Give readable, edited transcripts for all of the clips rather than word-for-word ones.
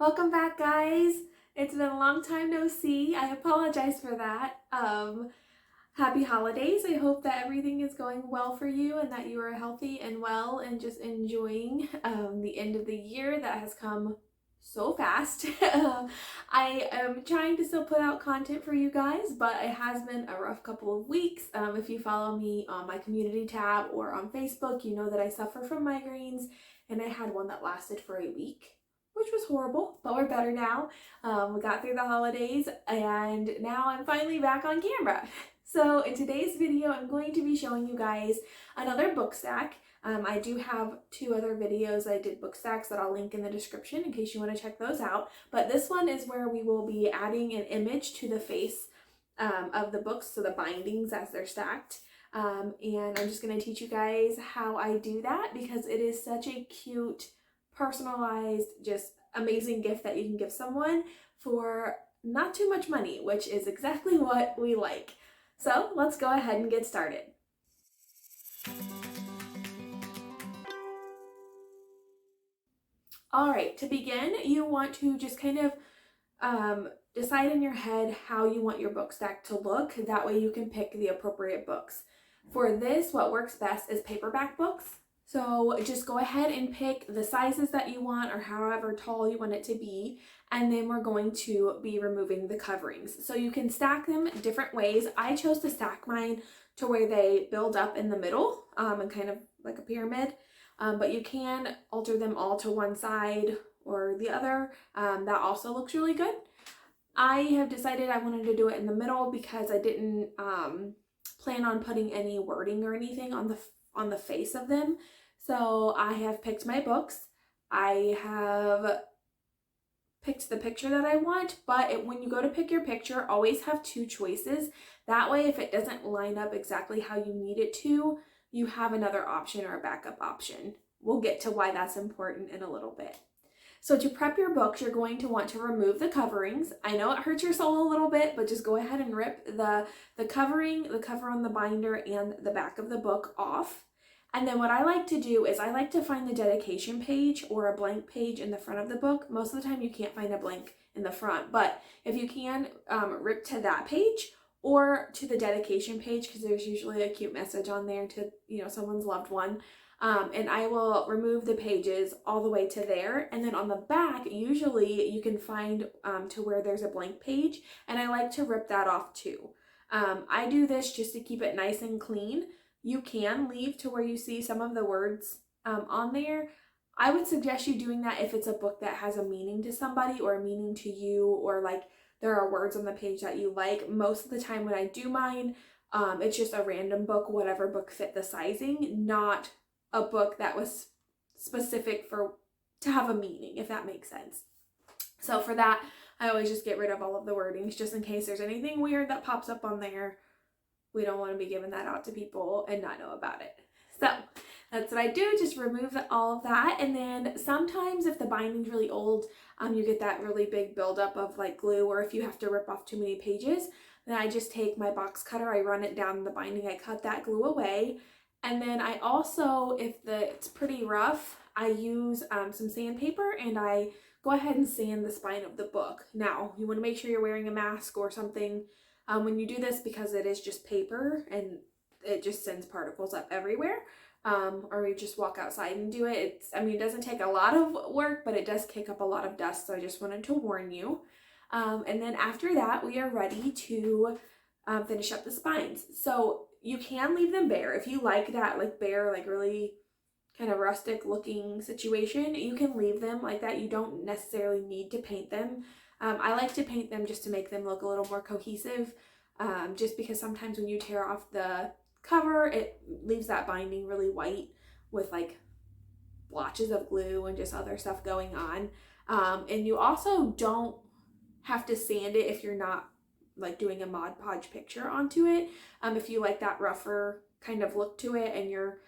Welcome back, guys. It's been a long time no see. I apologize for that. Happy holidays. I hope that everything is going well for you and that you are healthy and well and just enjoying the end of the year that has come so fast. I am trying to still put out content for you guys, but it has been a rough couple of weeks. If you follow me on my community tab or on Facebook, you know that I suffer from migraines, and I had one that lasted for a week, which was horrible, but we're better now. We got through the holidays and now I'm finally back on camera. So in today's video, I'm going to be showing you guys another book stack. I do have two other videos I did book stacks that I'll link in the description in case you want to check those out. But this one is where we will be adding an image to the face of the books, so the bindings as they're stacked. And I'm just going to teach you guys how I do that because it is such a cute, personalized, just amazing gift that you can give someone for not too much money, which is exactly what we like. So let's go ahead and get started. All right, to begin, you want to just kind of decide in your head how you want your book stack to look. That way you can pick the appropriate books. For this, what works best is paperback books. So just go ahead and pick the sizes that you want or however tall you want it to be, and then we're going to be removing the coverings. So you can stack them different ways. I chose to stack mine to where they build up in the middle and kind of like a pyramid, but you can alter them all to one side or the other. That also looks really good. I have decided I wanted to do it in the middle because I didn't plan on putting any wording or anything on the face of them. So I have picked my books. I have picked the picture that I want, but when you go to pick your picture, always have two choices. That way, if it doesn't line up exactly how you need it to, you have another option or a backup option. We'll get to why that's important in a little bit. So to prep your books, you're going to want to remove the coverings. I know it hurts your soul a little bit, but just go ahead and rip the covering, the cover on the binder, and the back of the book off. And then what I like to do is I like to find the dedication page or a blank page in the front of the book. Most of the time you can't find a blank in the front, but if you can, rip to that page or to the dedication page, because there's usually a cute message on there to, someone's loved one. And I will remove the pages all the way to there. And then on the back, usually you can find to where there's a blank page, and I like to rip that off too. I do this just to keep it nice and clean. You can leave to where you see some of the words on there. I would suggest you doing that if it's a book that has a meaning to somebody or a meaning to you, or like there are words on the page that you like. Most of the time when I do mine, it's just a random book, whatever book fit the sizing, not a book that was specific to have a meaning, if that makes sense. So for that, I always just get rid of all of the wordings just in case there's anything weird that pops up on there. We don't want to be giving that out to people and not know about it. So that's what I do, just remove all of that. And then sometimes if the binding's really old, you get that really big buildup of like glue, or if you have to rip off too many pages, then I just take my box cutter, I run it down the binding, I cut that glue away. And then I also, if it's pretty rough, I use some sandpaper and I go ahead and sand the spine of the book. Now, you want to make sure you're wearing a mask or something when you do this, because it is just paper and it just sends particles up everywhere. Or you just walk outside and do it. It doesn't take a lot of work, but it does kick up a lot of dust, so I just wanted to warn you. And then after that, we are ready to finish up the spines. So you can leave them bare. If you like that, like bare, like really kind of rustic looking situation, you can leave them like that. You don't necessarily need to paint them. I like to paint them just to make them look a little more cohesive, just because sometimes when you tear off the cover, it leaves that binding really white with like blotches of glue and just other stuff going on. And you also don't have to sand it if you're not like doing a Mod Podge picture onto it. If you like that rougher kind of look to it and you're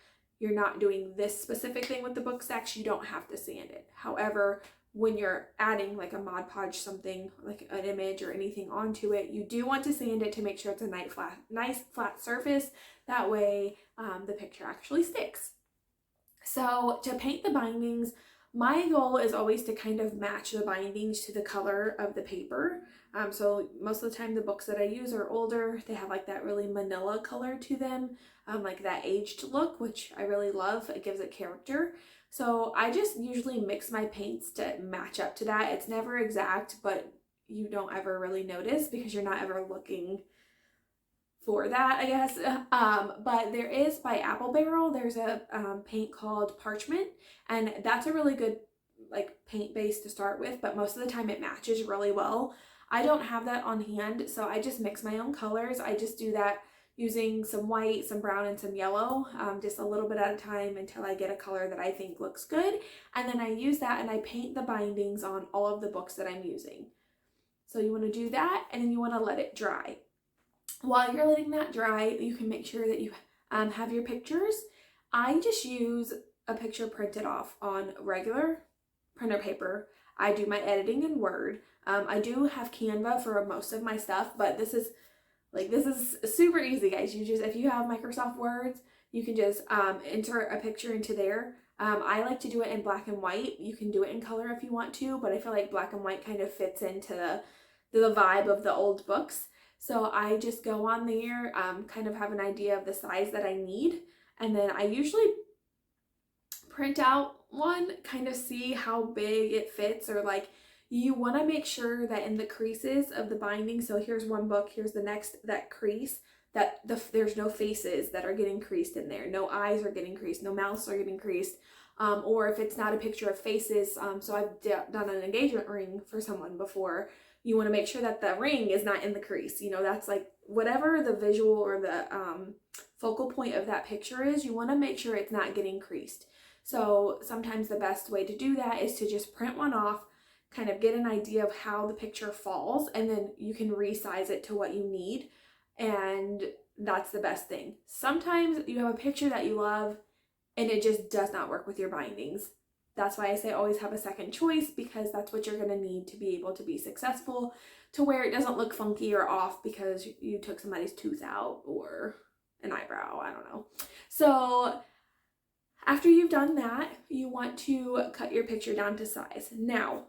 not doing this specific thing with the book stacks, you don't have to sand it. However, when you're adding like a Mod Podge something, like an image or anything onto it, you do want to sand it to make sure it's a nice flat surface. That way the picture actually sticks. So to paint the bindings, My goal is always to kind of match the bindings to the color of the paper. So most of the time the books that I use are older. They have like that really manila color to them, like that aged look, which I really love. It gives it character. So I just usually mix my paints to match up to that. It's never exact, but you don't ever really notice because you're not ever looking for that, I guess. But there is by Apple Barrel, there's a paint called Parchment, and that's a really good like paint base to start with, but most of the time it matches really well. I don't have that on hand, so I just mix my own colors. I just do that using some white, some brown, and some yellow, just a little bit at a time until I get a color that I think looks good. And then I use that and I paint the bindings on all of the books that I'm using. So you want to do that, and then you want to let it dry. While you're letting that dry, you can make sure that you have your pictures. I just use a picture printed off on regular printer paper. I do my editing in Word. I do have Canva for most of my stuff, but this is super easy, guys. If you have Microsoft Words, you can just insert a picture into there. I like to do it in black and white. You can do it in color if you want to, but I feel like black and white kind of fits into the vibe of the old books. So I just go on there, kind of have an idea of the size that I need, and then I usually print out one, kind of see how big it fits, or like you want to make sure that in the creases of the binding, so here's one book, here's the next, that crease, that there's no faces that are getting creased in there, no eyes are getting creased, no mouths are getting creased, or if it's not a picture of faces, so I've done an engagement ring for someone before. You want to make sure that the ring is not in the crease. You know, that's like whatever the visual or the focal point of that picture is, you want to make sure it's not getting creased. So sometimes the best way to do that is to just print one off, kind of get an idea of how the picture falls, and then you can resize it to what you need. And that's the best thing. Sometimes you have a picture that you love and it just does not work with your bindings. That's why I say always have a second choice, because that's what you're going to need to be able to be successful, to where it doesn't look funky or off because you took somebody's tooth out or an eyebrow, I don't know. So after you've done that, you want to cut your picture down to size. Now,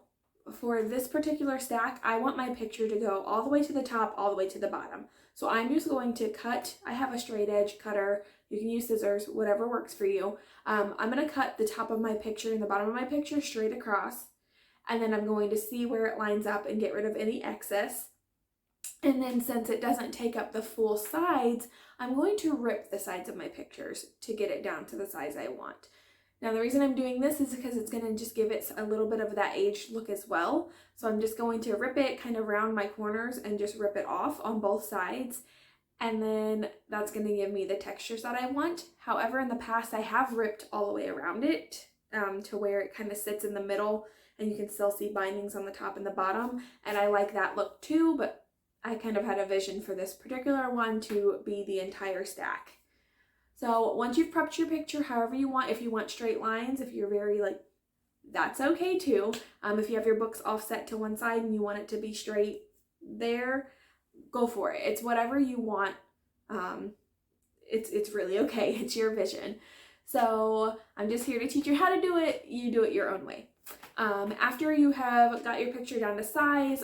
for this particular stack, I want my picture to go all the way to the top, all the way to the bottom. So I'm just going to cut, I have a straight edge cutter, you can use scissors, whatever works for you. I'm going to cut the top of my picture and the bottom of my picture straight across, and then I'm going to see where it lines up and get rid of any excess. And then since it doesn't take up the full sides, I'm going to rip the sides of my pictures to get it down to the size I want. Now the reason I'm doing this is because it's going to just give it a little bit of that aged look as well. So I'm just going to rip it kind of around my corners and just rip it off on both sides. And then that's going to give me the textures that I want. However, in the past I have ripped all the way around it to where it kind of sits in the middle and you can still see bindings on the top and the bottom. And I like that look too, but I kind of had a vision for this particular one to be the entire stack. So once you've prepped your picture however you want, if you want straight lines, if you're very that's okay too. If you have your books offset to one side and you want it to be straight there, go for it. It's whatever you want. It's really okay. It's your vision. So I'm just here to teach you how to do it. You do it your own way. After you have got your picture down to size,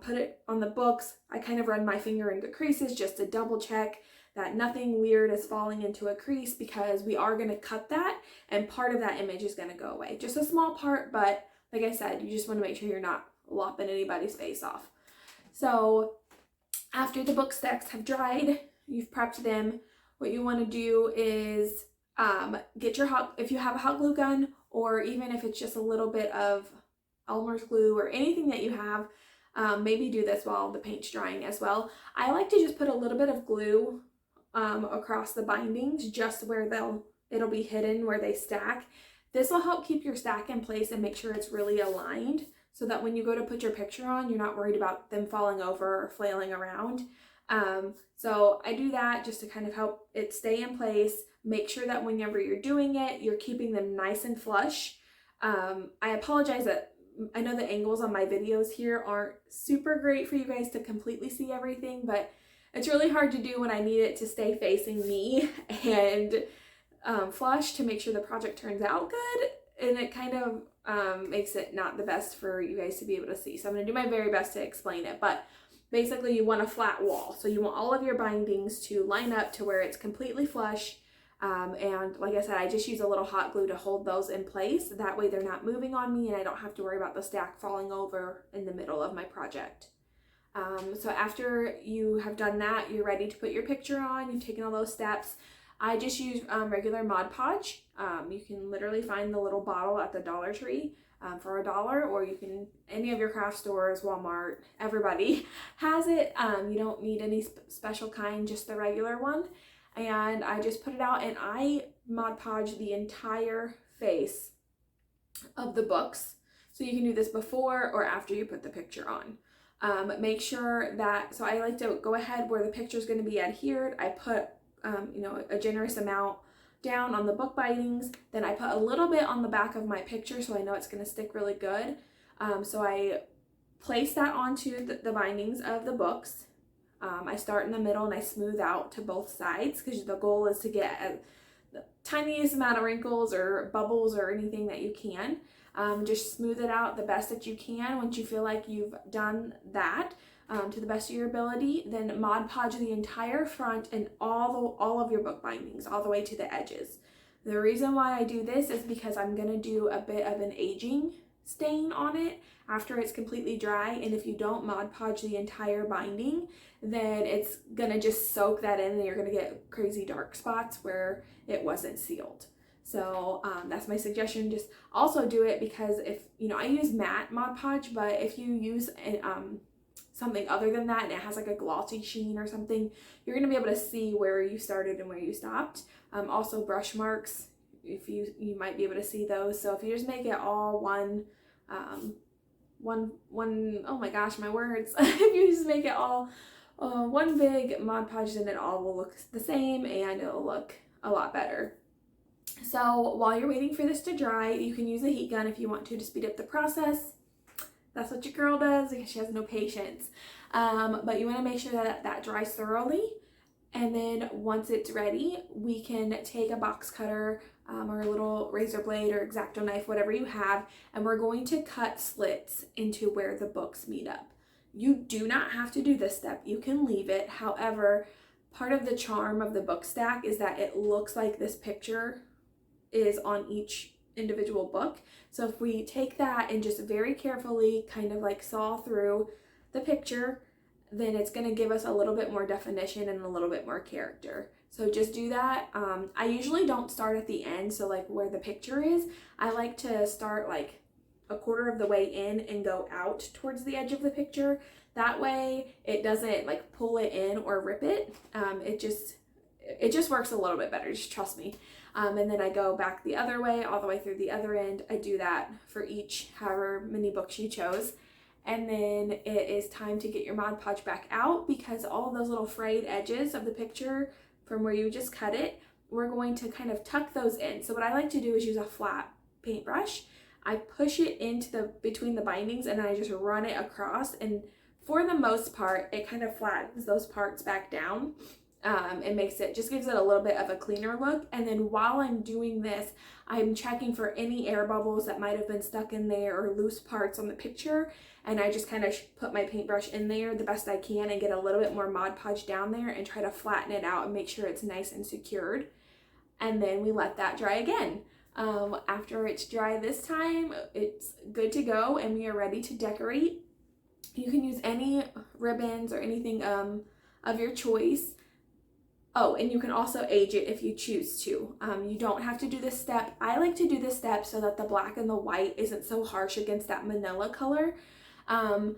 put it on the books, I kind of run my finger into creases just to double check that nothing weird is falling into a crease, because we are going to cut that and part of that image is going to go away. Just a small part, but like I said, you just want to make sure you're not lopping anybody's face off. So after the book stacks have dried, you've prepped them, what you want to do is get your if you have a hot glue gun, or even if it's just a little bit of Elmer's glue or anything that you have, maybe do this while the paint's drying as well. I like to just put a little bit of glue across the bindings, just where it'll be hidden where they stack. This will help keep your stack in place and make sure it's really aligned, so that when you go to put your picture on, you're not worried about them falling over or flailing around. So I do that just to kind of help it stay in place. Make sure that whenever you're doing it, you're keeping them nice and flush. I apologize that I know the angles on my videos here aren't super great for you guys to completely see everything, but it's really hard to do when I need it to stay facing me and flush to make sure the project turns out good. and it kind of makes it not the best for you guys to be able to see. So I'm going to do my very best to explain it, but basically you want a flat wall. So you want all of your bindings to line up to where it's completely flush. And like I said, I just use a little hot glue to hold those in place. That way they're not moving on me and I don't have to worry about the stack falling over in the middle of my project. So after you have done that, you're ready to put your picture on, you've taken all those steps. I just use regular Mod Podge. You can literally find the little bottle at the Dollar Tree for $1, or you can, any of your craft stores, Walmart, everybody has it. You don't need any special kind, just the regular one. And I just put it out and I Mod Podge the entire face of the books. So you can do this before or after you put the picture on. Make sure that, so I like to go ahead where the picture is going to be adhered. I put, you know, a generous amount down on the book bindings. Then I put a little bit on the back of my picture so I know it's going to stick really good. So I place that onto the bindings of the books. I start in the middle and I smooth out to both sides because the goal is to get the tiniest amount of wrinkles or bubbles or anything that you can. Just smooth it out the best that you can. Once you feel like you've done that to the best of your ability, then Mod Podge the entire front and all of your book bindings all the way to the edges. The reason why I do this is because I'm going to do a bit of an aging stain on it after it's completely dry, and if you don't Mod Podge the entire binding, then it's going to just soak that in and you're going to get crazy dark spots where it wasn't sealed. So that's my suggestion. Just also do it because if, you know, I use matte Mod Podge, but if you use something other than that and it has like a glossy sheen or something, you're going to be able to see where you started and where you stopped. Also brush marks, if you might be able to see those. So if you just make it all one, oh my gosh, my words. If you just make it all one big Mod Podge, then it all will look the same and it'll look a lot better. So while you're waiting for this to dry, you can use a heat gun if you want to speed up the process. That's what your girl does because she has no patience. But you want to make sure that that dries thoroughly. And then once it's ready, we can take a box cutter or a little razor blade or X-Acto knife, whatever you have, and we're going to cut slits into where the books meet up. You do not have to do this step. You can leave it. However, part of the charm of the book stack is that it looks like this picture is on each individual book. So if we take that and just very carefully kind of like saw through the picture, then it's going to give us a little bit more definition and a little bit more character. So just do that. I usually don't start at the end, so like where the picture is. I like to start like a quarter of the way in and go out towards the edge of the picture. That way it doesn't like pull it in or rip it. It just works a little bit better, just trust me. And then I go back the other way, all the way through the other end. I do that for each, however many books you chose. And then it is time to get your Mod Podge back out because all of those little frayed edges of the picture from where you just cut it, we're going to kind of tuck those in. So what I like to do is use a flat paintbrush. I push it into between the bindings and I just run it across, and for the most part, it kind of flattens those parts back down. It just gives it a little bit of a cleaner look. And then while I'm doing this, I'm checking for any air bubbles that might have been stuck in there or loose parts on the picture. And I just kind of put my paintbrush in there the best I can and get a little bit more Mod Podge down there and try to flatten it out and make sure it's nice and secured. And then we let that dry again. After it's dry this time, it's good to go and we are ready to decorate. You can use any ribbons or anything of your choice. Oh, and you can also age it if you choose to. You don't have to do this step. I like to do this step so that the black and the white isn't so harsh against that manila color. In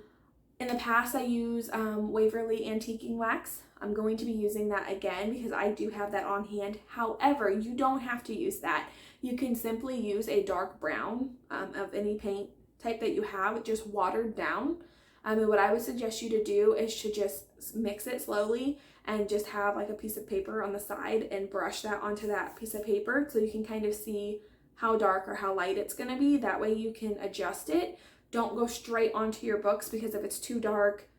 the past, I use Waverly Antiquing Wax. I'm going to be using that again because I do have that on hand. However, you don't have to use that. You can simply use a dark brown of any paint type that you have, just watered down. And what I would suggest you to do is to just mix it slowly and just have like a piece of paper on the side and brush that onto that piece of paper so you can kind of see how dark or how light it's going to be. That way you can adjust it. Don't go straight onto your books because if it's too dark,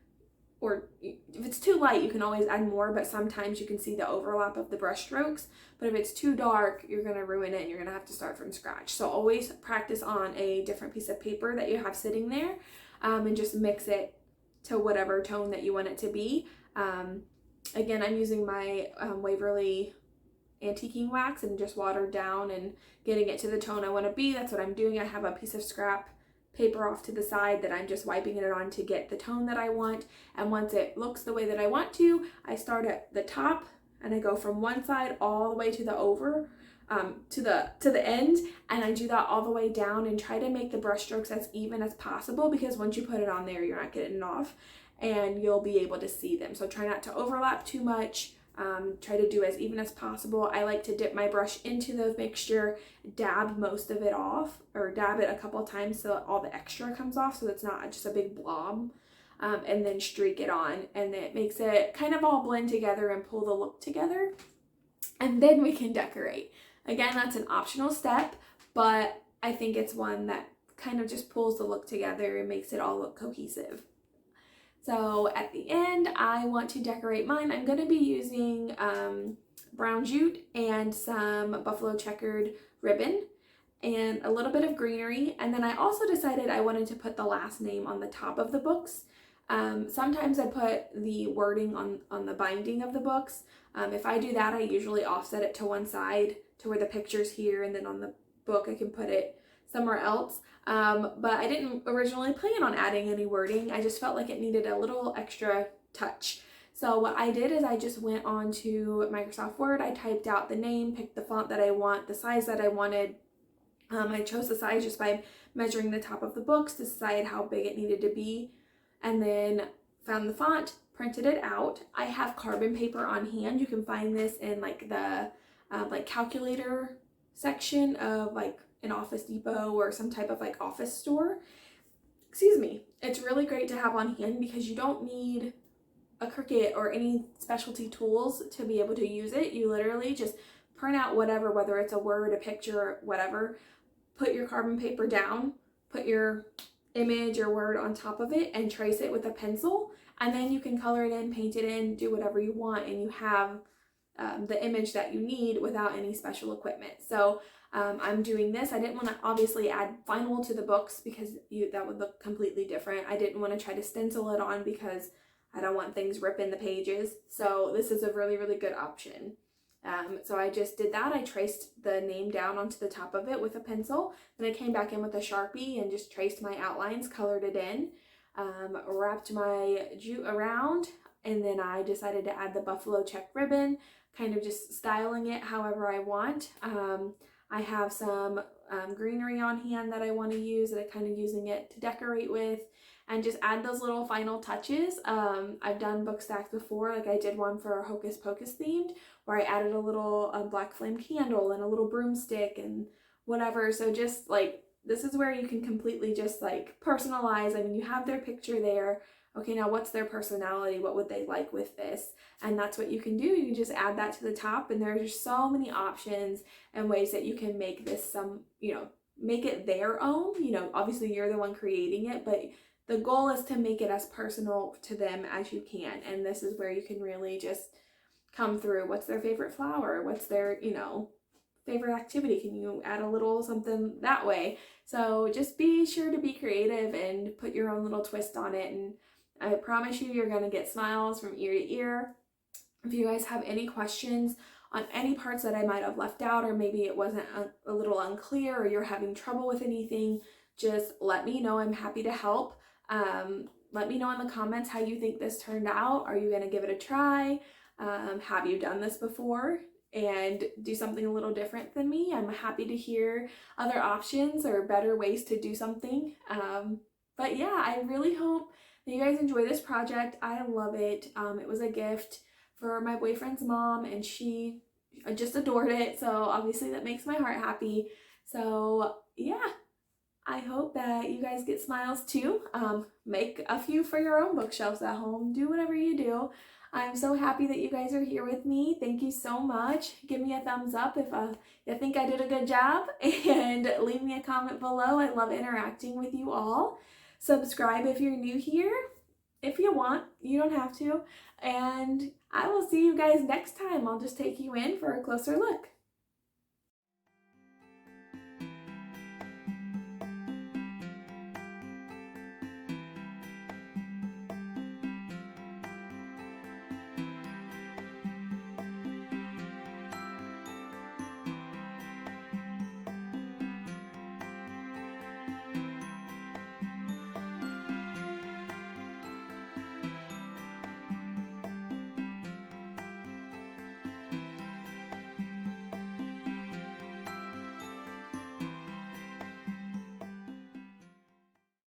or if it's too light, you can always add more, but sometimes you can see the overlap of the brush strokes. But if it's too dark, you're going to ruin it and you're going to have to start from scratch. So always practice on a different piece of paper that you have sitting there, and just mix it to whatever tone that you want it to be. Again, I'm using my Waverly antiquing wax and just watered down and getting it to the tone I want to be. That's what I'm doing. I have a piece of scrap paper off to the side that I'm just wiping it on to get the tone that I want. And once it looks the way that I want to, I start at the top and I go from one side all the way to the to the end, and I do that all the way down and try to make the brush strokes as even as possible, because once you put it on there, you're not getting it off and you'll be able to see them. So try not to overlap too much. Try to do as even as possible. I like to dip my brush into the mixture, dab most of it off, or dab it a couple times so all the extra comes off, so it's not just a big blob, and then streak it on, and it makes it kind of all blend together and pull the look together, and then we can decorate. Again, that's an optional step, but I think it's one that kind of just pulls the look together and makes it all look cohesive. So at the end, I want to decorate mine. I'm going to be using brown jute and some buffalo checkered ribbon and a little bit of greenery. And then I also decided I wanted to put the last name on the top of the books. Sometimes I put the wording on the binding of the books. If I do that, I usually offset it to one side to where the picture's here, and then on the book I can put it somewhere else. But I didn't originally plan on adding any wording. I just felt like it needed a little extra touch. So what I did is I just went on to Microsoft Word. I typed out the name, picked the font that I want, the size that I wanted. I chose the size just by measuring the top of the books to decide how big it needed to be, and then found the font, printed it out. I have carbon paper on hand. You can find this in like the like calculator section of like an Office Depot or some type of like office store. Excuse me. It's really great to have on hand because you don't need a Cricut or any specialty tools to be able to use it. You literally just print out whatever, whether it's a word, a picture, whatever, put your carbon paper down, put your image or word on top of it and trace it with a pencil, and then you can color it in, paint it in, do whatever you want, and you have the image that you need without any special equipment. So I'm doing this. I didn't want to obviously add vinyl to the books because that would look completely different. I didn't want to try to stencil it on because I don't want things ripping the pages. So this is a really, really good option. So I just did that. I traced the name down onto the top of it with a pencil. Then I came back in with a Sharpie and just traced my outlines, colored it in, wrapped my jute around, and then I decided to add the buffalo check ribbon, kind of just styling it however I want. I have some greenery on hand that I want to use, and I'm kind of using it to decorate with and just add those little final touches. I've done book stacks before, like I did one for Hocus Pocus themed where I added a little black flame candle and a little broomstick and whatever. So just like, this is where you can completely just like personalize. I mean, you have their picture there. Okay, now what's their personality? What would they like with this? And that's what you can do. You can just add that to the top, and there's just so many options and ways that you can make this make it their own. Obviously you're the one creating it, but the goal is to make it as personal to them as you can. And this is where you can really just come through. What's their favorite flower? What's their, favorite activity? Can you add a little something that way? So just be sure to be creative and put your own little twist on it. And I promise you're going to get smiles from ear to ear. If you guys have any questions on any parts that I might have left out, or maybe it wasn't a little unclear, or you're having trouble with anything, just let me know. I'm happy to help. Let me know in the comments how you think this turned out. Are you going to give it a try? Have you done this before and do something a little different than me? I'm happy to hear other options or better ways to do something. But yeah, I really hope that you guys enjoy this project. I love it. It was a gift for my boyfriend's mom, and she just adored it. So obviously that makes my heart happy. So yeah, I hope that you guys get smiles too. Make a few for your own bookshelves at home. Do whatever you do. I'm so happy that you guys are here with me. Thank you so much. Give me a thumbs up if you think I did a good job, and leave me a comment below. I love interacting with you all. Subscribe if you're new here, if you want. You don't have to. And I will see you guys next time. I'll just take you in for a closer look.